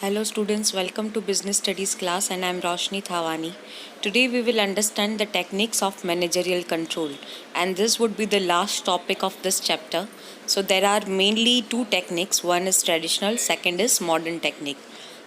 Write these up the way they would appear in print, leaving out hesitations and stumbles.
Hello students, welcome to Business Studies class and I am Roshni Thawani. Today we will understand the techniques of managerial control and this would be the last topic of this chapter. So there are mainly two techniques, one is traditional, second is modern technique.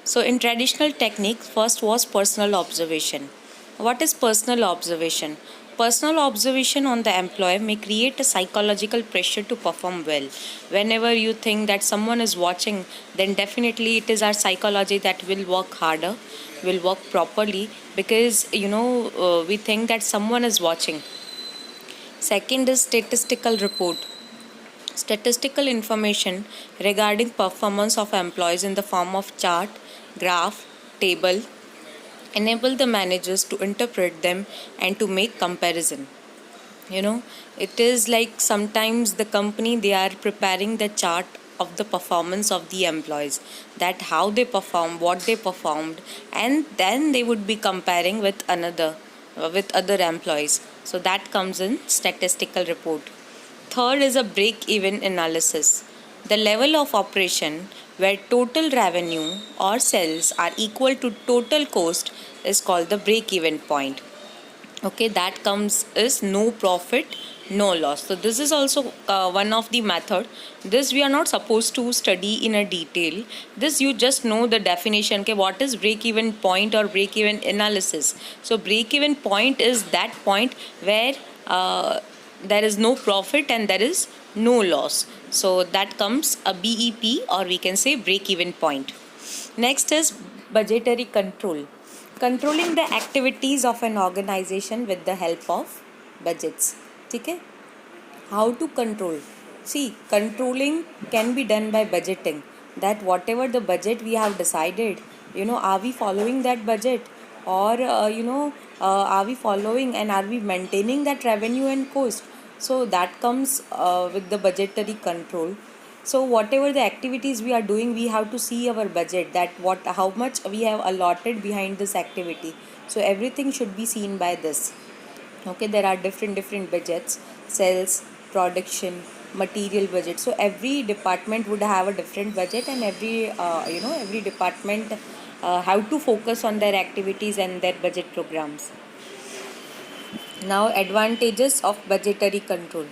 So in traditional technique, first was personal observation. What is personal observation? Personal observation on the employee may create a psychological pressure to perform well. Whenever you think that someone is watching, then definitely it is our psychology that will work harder, will work properly because we think that someone is watching. Second is statistical report. Statistical information regarding performance of employees in the form of chart, graph, table enable the managers to interpret them and to make comparison. It is like sometimes the company, they are preparing the chart of the performance of the employees, that how they perform, what they performed, and then they would be comparing with another with other employees. So that comes in statistical report. Third is a break even analysis. The level of operation where total revenue or sales are equal to total cost is called the break even point. Okay, that comes is no profit, no loss. So this is also one of the method. This we are not supposed to study in a detail. This you just know the definition. Okay, what is break even point or break even analysis? So break even point is that point where there is no profit and there is no loss. So that comes a BEP, or we can say break even point. Next is budgetary control. Controlling the activities of an organization with the help of budgets. Okay? How to control? See, controlling can be done by budgeting. That whatever the budget we have decided, are we following that budget? Or, are we following and are we maintaining that revenue and cost? So that comes with the budgetary control. So whatever the activities we are doing, we have to see our budget, that what how much we have allotted behind this activity. So everything should be seen by this. Okay, there are different budgets: sales, production, material budget. So every department would have a different budget, and every department have to focus on their activities and their budget programs. Now, advantages of budgetary control.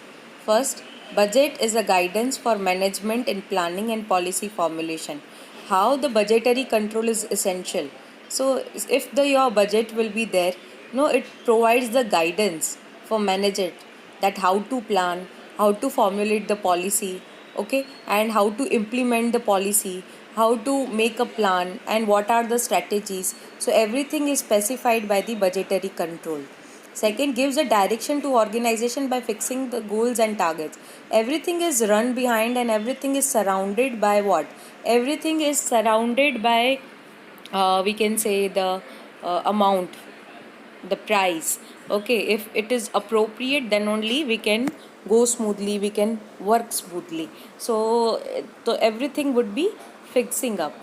First, budget is a guidance for management in planning and policy formulation. How the budgetary control is essential. So, if your budget will be there, it provides the guidance for manager, that how to plan, how to formulate the policy, okay, and how to implement the policy, how to make a plan, and what are the strategies. So everything is specified by the budgetary control. Second, gives a direction to organization by fixing the goals and targets. Everything is run behind and everything is surrounded by what? Everything is surrounded by, we can say, the amount, the price. Okay, if it is appropriate, then only we can go smoothly, we can work smoothly. So everything would be fixing up.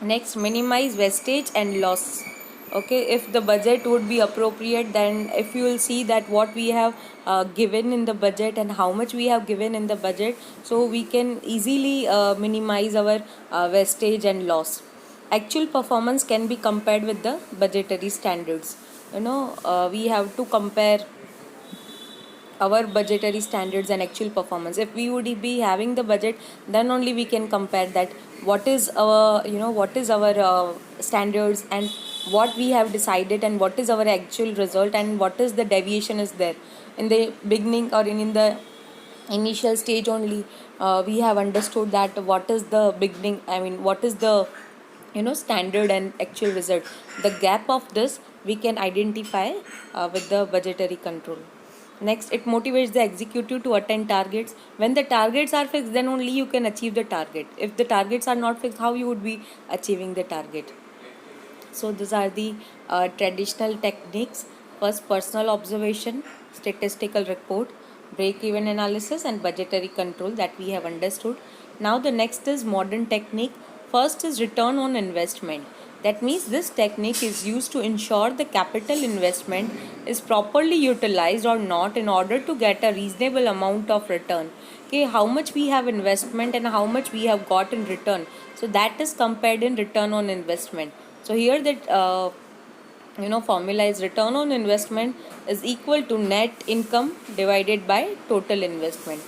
Next, minimize wastage and loss. Okay, if the budget would be appropriate, then if you will see that what we have given in the budget and how much we have given in the budget, so we can easily minimize our wastage and loss. Actual performance can be compared with the budgetary standards. We have to compare our budgetary standards and actual performance. If we would be having the budget, then only we can compare that what is our standards and what we have decided and what is our actual result and what is the deviation is there in the beginning, or in the initial stage only. We have understood that what is the beginning, I mean what is the standard and actual result. The gap of this we can identify with the budgetary control. Next, it motivates the executive to attain targets. When the targets are fixed, then only you can achieve the target. If the targets are not fixed, how you would be achieving the target? So these are the traditional techniques. First, personal observation, statistical report, break-even analysis, and budgetary control that we have understood. Now the next is modern technique. First is return on investment. That means this technique is used to ensure the capital investment is properly utilized or not in order to get a reasonable amount of return. okay, how much we have investment and how much we have got in return. So that is compared in return on investment. So here that formula is return on investment is equal to net income divided by total investment.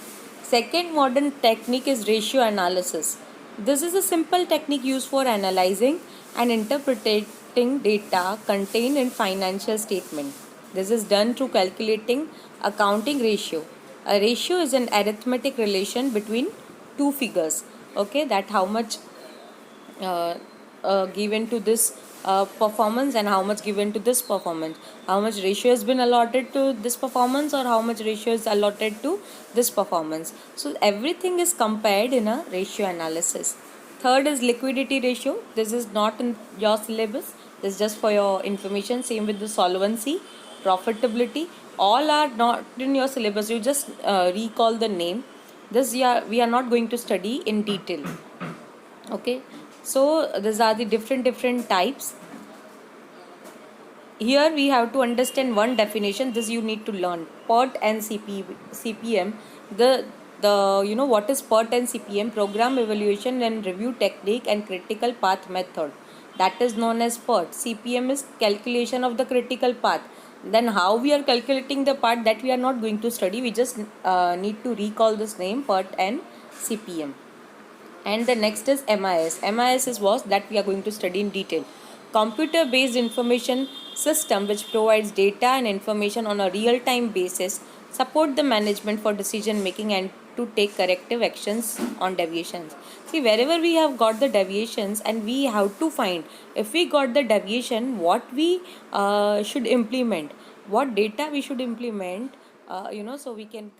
Second modern technique is ratio analysis. This is a simple technique used for analyzing and interpreting data contained in financial statement. This is done through calculating accounting ratio. A ratio is an arithmetic relation between two figures. Okay, that how much given to this performance and how much given to this performance, how much ratio has been allotted to this performance or how much ratio is allotted to this performance. So everything is compared in a ratio analysis. Third is liquidity ratio. This is not in your syllabus, this is just for your information. Same with the solvency, profitability, all are not in your syllabus. You just recall the name. This we are not going to study in detail. Okay, so these are the different types. Here we have to understand one definition. This you need to learn PERT and CPM. The what is PERT and CPM? Program evaluation and review technique and critical path method, that is known as PERT. CPM is calculation of the critical path. Then how we are calculating the path, that we are not going to study. We just need to recall this name, PERT and CPM. And the next is MIS. MIS is what that we are going to study in detail. Computer based information system which provides data and information on a real time basis, support the management for decision making and to take corrective actions on deviations. See, wherever we have got the deviations, and we have to find, if we got the deviation, what we should implement, what data we should implement, so we can